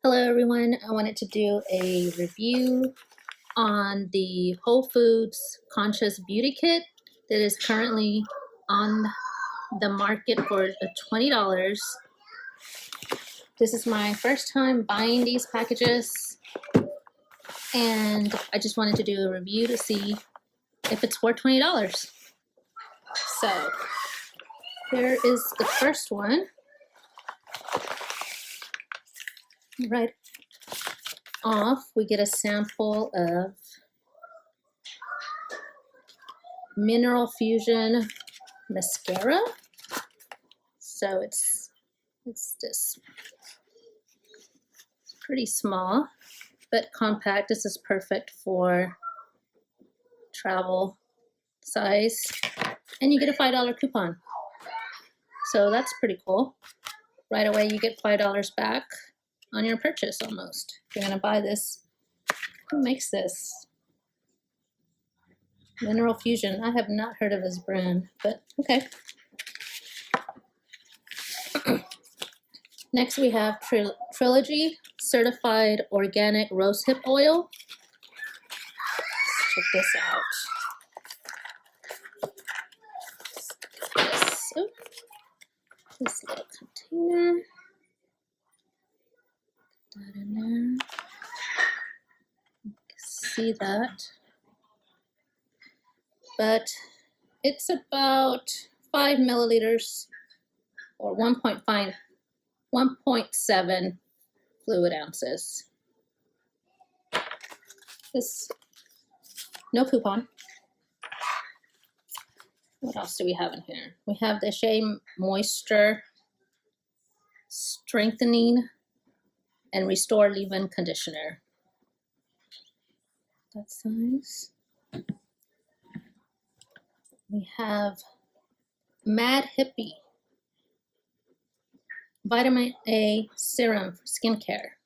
Hello everyone, I wanted to do a review on the Whole Foods Conscious Beauty Kit that is currently on the market for $20. This is my first time buying these packages and I just wanted to do a review to see if it's worth $20. So here is the first one. Right off, we get a sample of Mineral Fusion mascara. So it's just pretty small but compact. This is perfect for travel size, and you get a $5 coupon. So that's pretty cool. Right away you get $5 back on your purchase almost. If you're gonna buy this, who makes this? Mineral Fusion. I have not heard of this brand, but okay. Next we have Trilogy Certified Organic Rosehip Oil. Let's check this out. This little container. Put that in there. You can see that. But it's about 5 milliliters or 1.7 fluid ounces. This, no coupon. What else do we have in here? We have the Shea Moisture Strengthening and Restore Leave-In Conditioner. That's nice. We have Mad Hippie Vitamin A Serum for Skincare.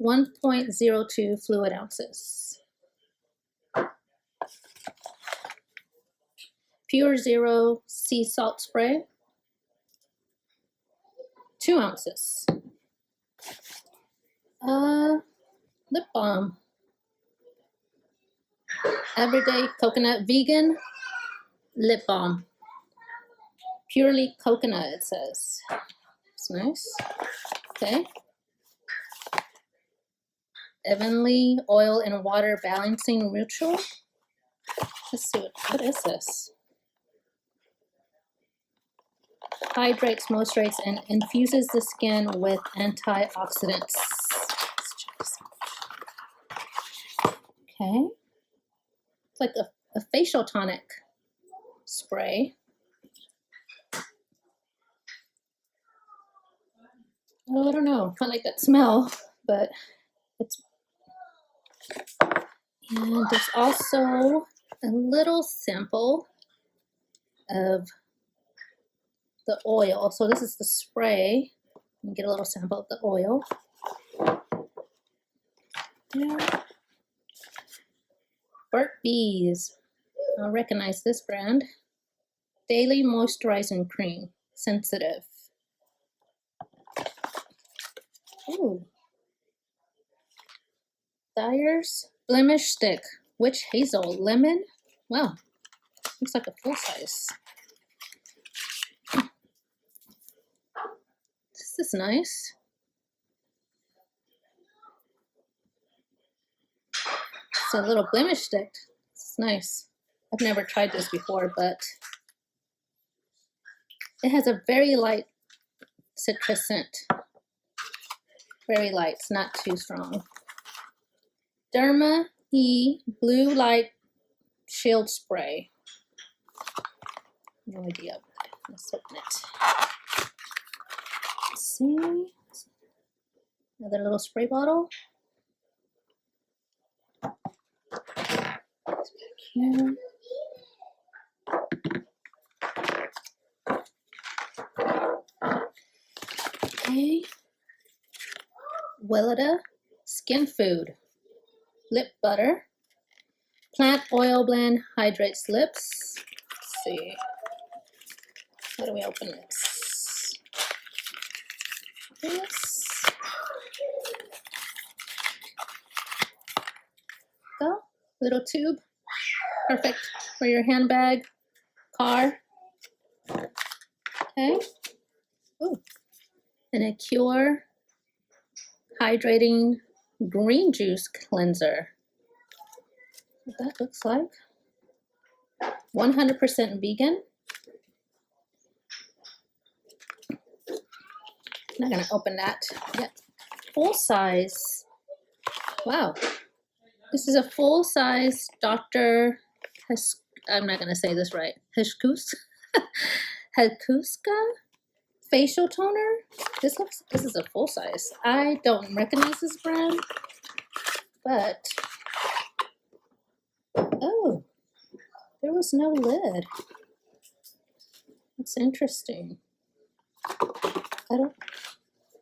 1.02 fluid ounces. Purezero Sea Salt Spray. 2 ounces. Lip Balm. Everyday Coconut Vegan Lip Balm. Purely coconut, it says. It's nice. Okay. Evanhealy Oil and Water Balancing Ritual. Let's see, what is this? Hydrates, moisturizes, and infuses the skin with antioxidants. Let's check this out. Okay. It's like a facial tonic spray. Oh, I don't know. I like that smell, but it's... And there's also a little sample of the oil. So this is the spray. You get a little sample of the oil. Yeah. Burt Bees. I'll recognize this brand. Daily Moisturizing Cream. Sensitive. Ooh. Thayers Blemish Stick. Witch Hazel. Lemon. Wow. Looks like a full size. This is nice. It's a little blemish stick. It's nice. I've never tried this before, but it has a very light citrus scent. Very light. It's not too strong. Derma-E Blue Light Shield Spray. No idea. Let's open it. Let's see. Another little spray bottle. It's back here. Okay. Weleda Skin Food. Lip Butter. Plant Oil Blend Hydrates Lips. Let's see. How do we open this? this. Go. Little tube. Perfect for your handbag, car. Okay. Ooh. An Acure Hydrating Green Juice Cleanser. What that looks like. 100% vegan. I'm not gonna open that yet. Full size. Wow. This is a full size Dr. I'm not gonna say this right. Hauschka facial toner. This is a full size. I don't recognize this brand, but oh, there was no lid. That's interesting.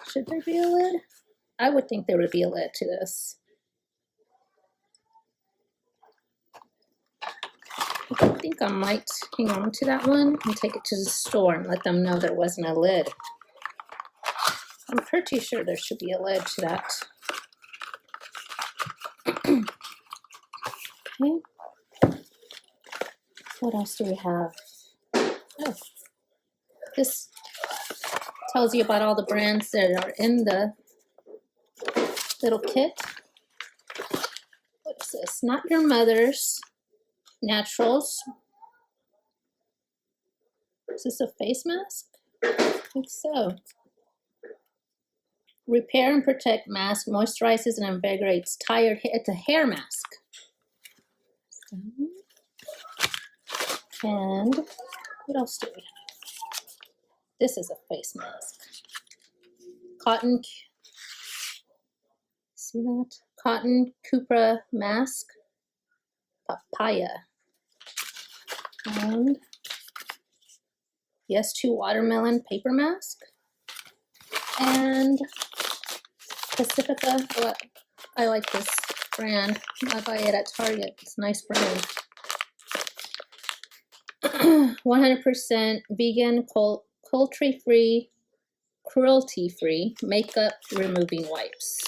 Should there be a lid? I would think there would be a lid to this. I think I might hang on to that one and take it to the store and let them know there wasn't a lid. I'm pretty sure there should be a lid to that. Okay. What else do we have? Oh, this tells you about all the brands that are in the little kit. What is this? Not Your Mother's Naturals. Is this a face mask? I think so. Repair and Protect Mask moisturizes and invigorates tired hair. It's a hair mask. And what else do we have? This is a face mask. Cotton. See that? Cotton Cupra mask. Papaya. And Yesto watermelon paper mask. And Pacifica. Oh, I like this brand. I buy it at Target. It's a nice brand. 100% vegan, cruelty-free makeup removing wipes.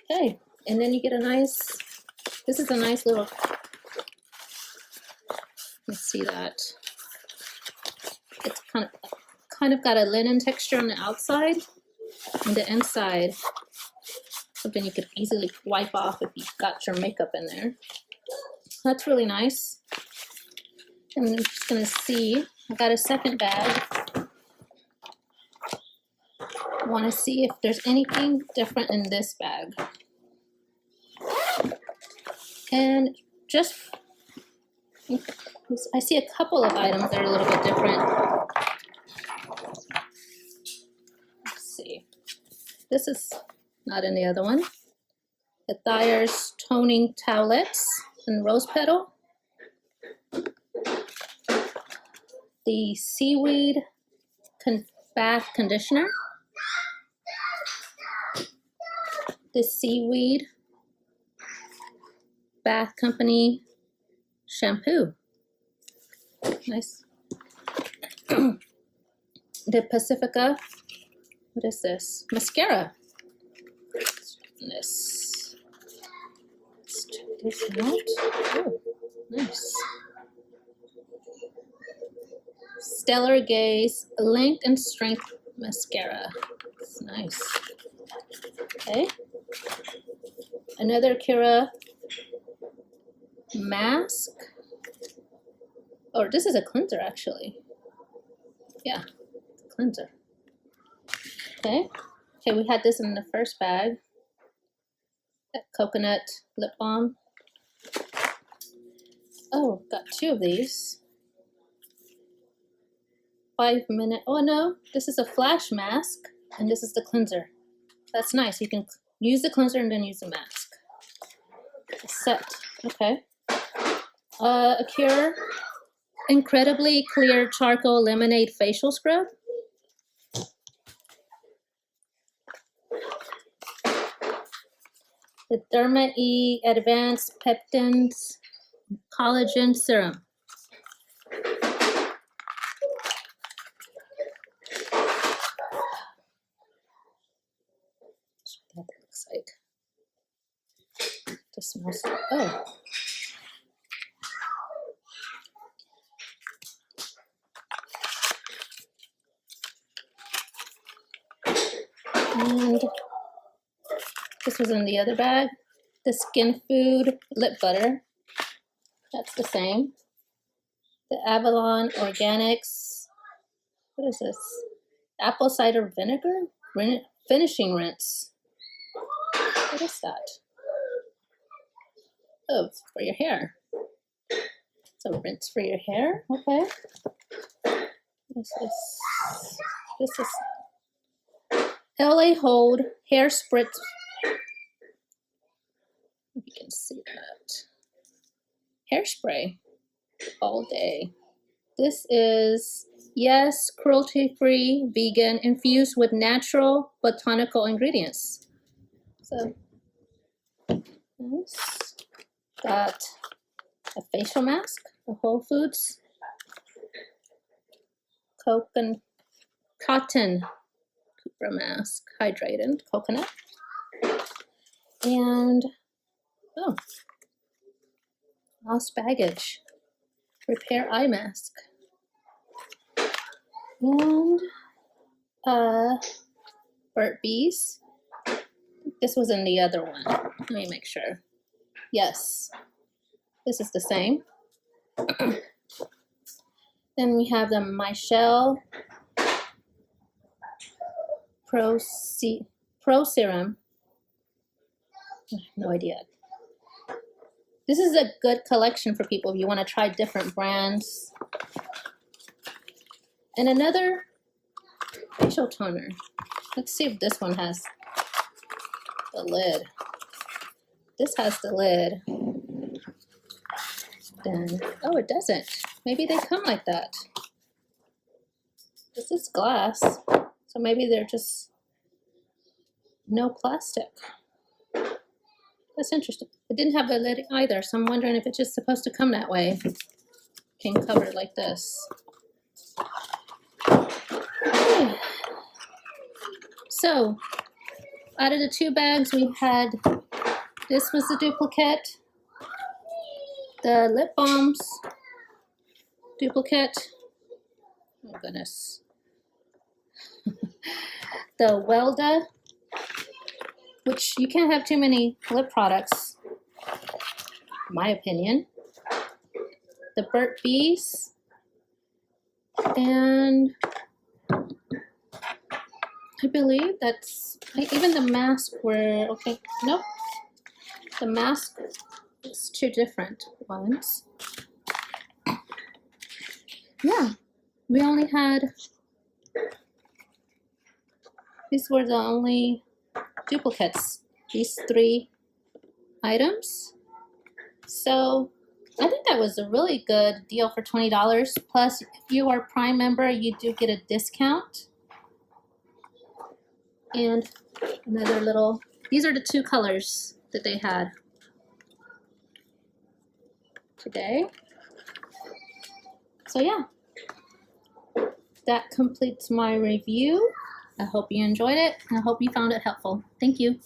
Okay, and then you get a nice, this is a nice little, let's see that. It's kind of got a linen texture on the outside, and the inside, something you could easily wipe off if you've got your makeup in there. That's really nice. And I'm just gonna see, I got a second bag. I wanna see if there's anything different in this bag. And just, I see a couple of items that are a little bit different. Let's see. This is not in the other one. The Thayers toning towelettes in rose petal. The seaweed bath conditioner. The seaweed bath company shampoo. Nice. The Pacifica. What is this? Mascara. Let's check this out. Oh, nice. Stellar Gaze Length and Strength Mascara. It's nice. Okay. Another Acure mask. Oh, this is a cleanser actually. Yeah, cleanser. Okay. Okay, we had this in the first bag. That coconut lip balm. Oh, got two of these. 5 minute. Oh no, this is a flash mask, and this is the cleanser. That's nice. You can use the cleanser and then use the mask. A set. Okay. Acure Incredibly Clear Charcoal Lemonade Facial Scrub. The Derma-E Advanced Peptins Collagen Serum. This smells, oh. And this was in the other bag. The Skin Food Lip Butter. That's the same. The Avalon Organics. What is this? Apple cider vinegar? Finishing rinse. What is that? Oh, it's for your hair. So rinse for your hair. Okay. What is this? This is LA Hold Hair Spritz. You can see that. Hairspray all day. This is, yes, cruelty-free, vegan, infused with natural botanical ingredients. So, this got a facial mask, the Whole Foods cotton Cooper mask, hydrating coconut, and oh, lost baggage, repair eye mask, and Burt Bees. This was in the other one. Let me make sure. Yes, this is the same. Then we have the Michelle Pro Serum. No idea. This is a good collection for people if you want to try different brands. And another facial toner. Let's see if this one has the lid. This has the lid. Then, oh, it doesn't. Maybe they come like that. This is glass, so maybe they're just no plastic. That's interesting. It didn't have the lid either, so I'm wondering if it's just supposed to come that way. Can cover it like this. Okay. So, out of the two bags we had, this was the duplicate, the lip balms duplicate, oh goodness, the Weleda, which you can't have too many lip products, in my opinion, the Burt Bees, and I believe that's, even the mask were, okay, nope, the mask is two different ones. Yeah, we only had, these were the only duplicates, these three items. So I think that was a really good deal for $20. Plus, if you are a Prime member, you do get a discount. And another little, these are the two colors that they had today. So yeah, that completes my review. I hope you enjoyed it, and I hope you found it helpful. Thank you.